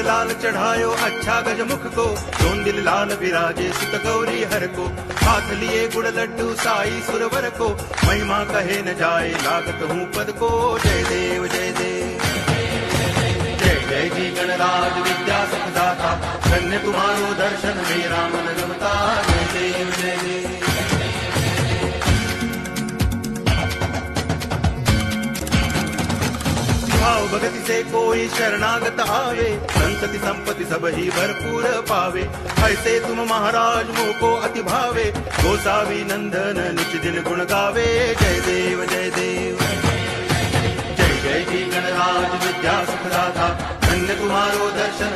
वर लाल चढ़ायो अच्छा गजमुख को, जोन दिल लाल विराजे सुत गौरी हर को। हाथ लिए गुड़ लड्डू साई सुरवर को, महिमा कहे न जाए लागत हूँ पद को। जय देव जय देव जय जय जी गणराज विद्या सुखदाता, धन्य तुम्हारो दर्शन मेरा मन रमता। जय देव जय देव। भाव भगति से कोई शरणागत आवे, संतति संपत्ति सब ही भरपूर पावे। ऐसे तुम महाराज मोह को अति भावे, गोसावी नंदन नित्य दिन गुण गावे। जय देव जय देव जय जय जी गणराज विद्या सुखदाता, धन्य तुम्हारो दर्शन